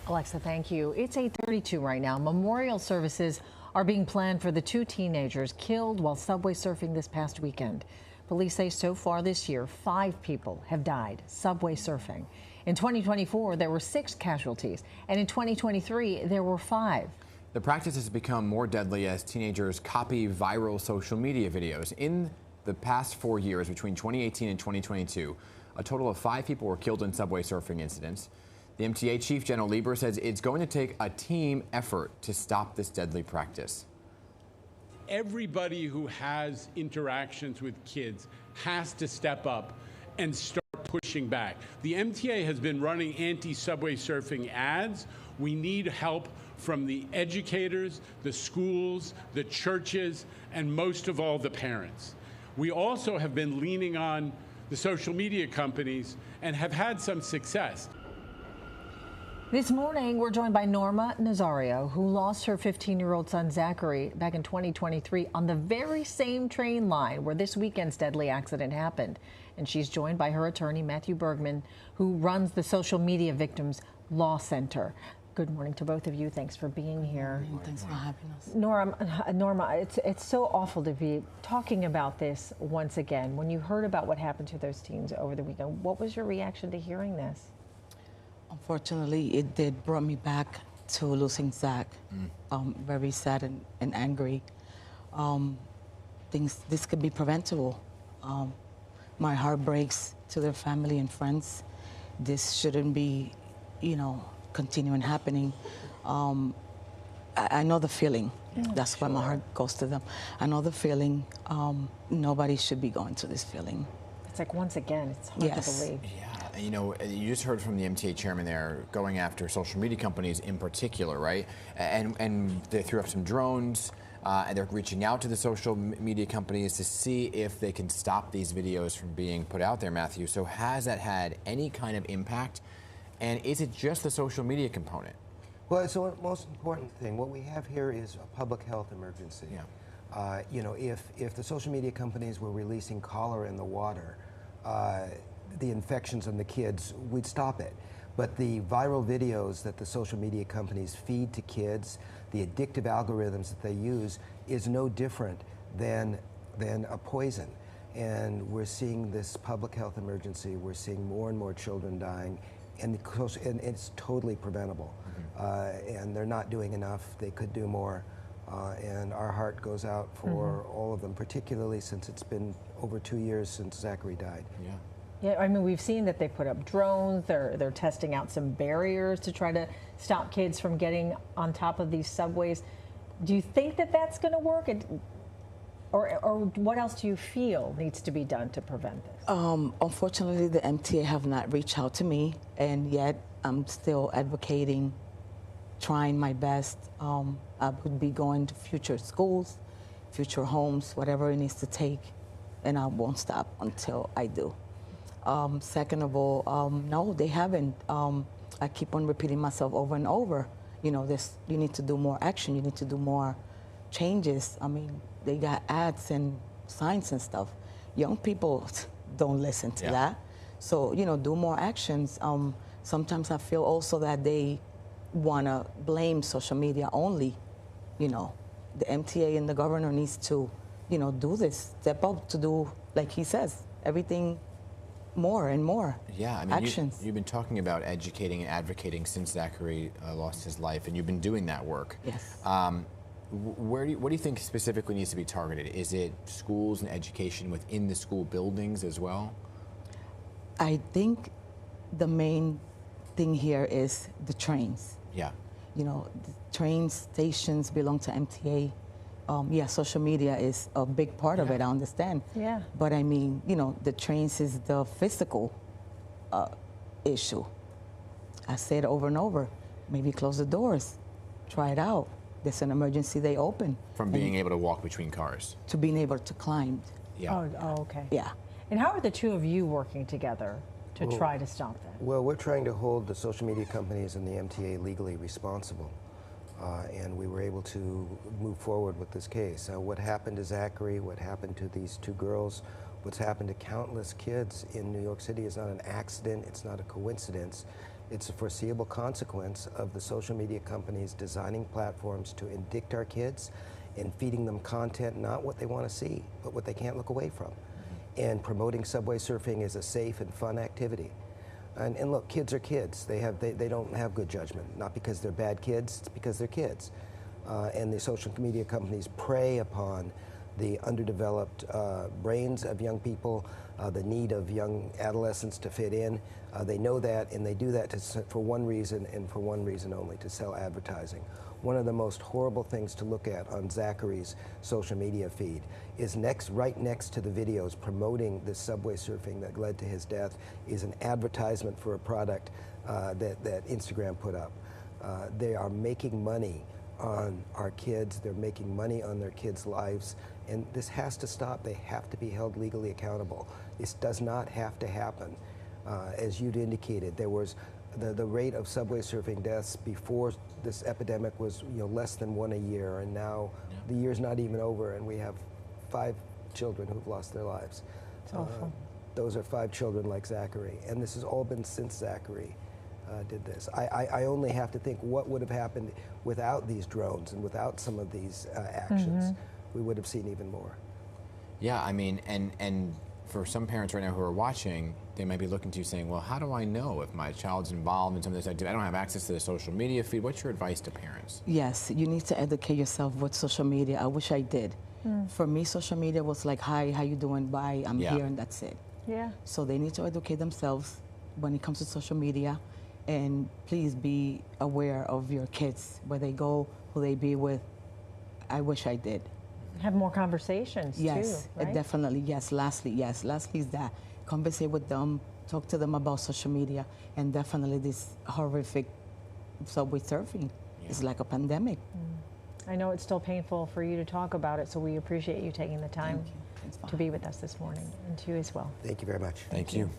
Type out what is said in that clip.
Alexa, thank you. It's 8:32 right now. Memorial services are being planned for the two teenagers killed while subway surfing this past weekend. Police say so far this year, 5 people have died subway surfing. In 2024, there were 6 casualties, and in 2023, there were 5. The practice has become more deadly as teenagers copy viral social media videos. In the past 4 years, between 2018 and 2022, a total of 5 people were killed in subway surfing incidents. The MTA chief, General Lieber, says it's going to take a team effort to stop this deadly practice. Everybody who has interactions with kids has to step up and start pushing back. The MTA has been running anti-subway surfing ads. We need help from the educators, the schools, the churches, and most of all, the parents. We also have been leaning on the social media companies and have had some success. This morning, we're joined by Norma Nazario, who lost her 15-year-old son, Zachary, back in 2023 on the very same train line where this weekend's deadly accident happened. And she's joined by her attorney, Matthew Bergman, who runs the Social Media Victims Law Center. Good morning to both of you. Thanks for being here. Thanks for having us. Norma, it's so awful to be talking about this once again. When you heard about what happened to those teens over the weekend, what was your reaction to hearing this? Unfortunately, it did bring me back to losing Zach. Very sad and angry. This could be preventable. My heart breaks to their family and friends. This shouldn't be, continuing happening. I know the feeling. That's why my heart goes to them. I know the feeling. Nobody should be going through this feeling. It's like, once again, it's hard to believe. Yeah, you just heard from the MTA chairman there going after social media companies in particular, right? And they threw up some drones, and they're reaching out to the social media companies to see if they can stop these videos from being put out there, Matthew. So has that had any kind of impact? And is it just the social media component? Well, it's the most important thing. What we have here is a public health emergency. Yeah. If the social media companies were releasing cholera in the water, the infections on the kids, we'd stop it. But the viral videos that the social media companies feed to kids, the addictive algorithms that they use, is no different than a poison. And we're seeing this public health emergency. We're seeing more and more children dying, and it's totally preventable. And they're not doing enough. They could do more. And our heart goes out for all of them, particularly since it's been over 2 years since Zachary died. Yeah, I mean, we've seen that they put up drones. They're testing out some barriers to try to stop kids from getting on top of these subways. Do you think that that's going to work? Or what else do you feel needs to be done to prevent this? Unfortunately, the MTA have not reached out to me, and yet I'm still advocating, trying my best. I would be going to future schools, future homes, whatever it needs to take, and I won't stop until I do. Second of all, no, they haven't. I keep on repeating myself over and over. You need to do more action. You need to do more changes. I mean, they got ads and signs and stuff. Young people don't listen to that. So, do more actions. Sometimes I feel also that they want to blame social media only. The MTA and the governor needs to, do this, step up to do, like he says, everything more and more. Yeah, I mean, actions. You've been talking about educating and advocating since Zachary lost his life, and you've been doing that work. Yes. What do you think specifically needs to be targeted? Is it schools and education within the school buildings as well? I think the main thing here is the trains. Yeah. The train stations belong to MTA. Social media is a big part of it, I understand. Yeah. But I mean, the trains is the physical issue. I say it over and over. Maybe close the doors, try it out. There's an emergency, they open. From being able to walk between cars. To being able to climb. Yeah. Oh, okay. Yeah. And how are the two of you working together to try to stop that? Well, we're trying to hold the social media companies and the MTA legally responsible. And we were able to move forward with this case. What happened to Zachary, what happened to these 2 girls, what's happened to countless kids in New York City is not an accident, it's not a coincidence. It's a foreseeable consequence of the social media companies designing platforms to addict our kids and feeding them content, not what they want to see, but what they can't look away from. And promoting subway surfing as a safe and fun activity. And look, kids are kids. They don't have good judgment, not because they're bad kids, it's because they're kids. And the social media companies prey upon the underdeveloped brains of young people, the need of young adolescents to fit in. They know that, and they do that for one reason, and for one reason only, to sell advertising. One of the most horrible things to look at on Zachary's social media feed is right next to the videos promoting the subway surfing that led to his death is an advertisement for a product that Instagram put up. They are making money on our kids. They're making money on their kids' lives. And this has to stop. They have to be held legally accountable. This does not have to happen. As you'd indicated, there was the rate of subway surfing deaths before this epidemic was less than 1 a year, and now the year's not even over, and we have 5 children who've lost their lives. It's awful. Those are 5 children like Zachary, and this has all been since Zachary did this. I only have to think what would have happened without these drones and without some of these actions. We would have seen even more. Yeah, I mean, and for some parents right now who are watching, they might be looking to you saying, well, how do I know if my child's involved in some of this activity? I don't have access to the social media feed. What's your advice to parents? Yes, you need to educate yourself with social media. I wish I did. For me, social media was like, hi, how you doing? Bye, I'm here, and that's it. Yeah. So they need to educate themselves when it comes to social media, and please be aware of your kids, where they go, who they be with. I wish I did. Have more conversations Yes, too, right? definitely. Yes, lastly is that. Conversate with them, talk to them about social media, and definitely this horrific subway surfing is like a pandemic. I know it's still painful for you to talk about it, so we appreciate you taking the time Thank you. It's to fine. be with us this morning, and to you as well. Thank you very much. Thank you.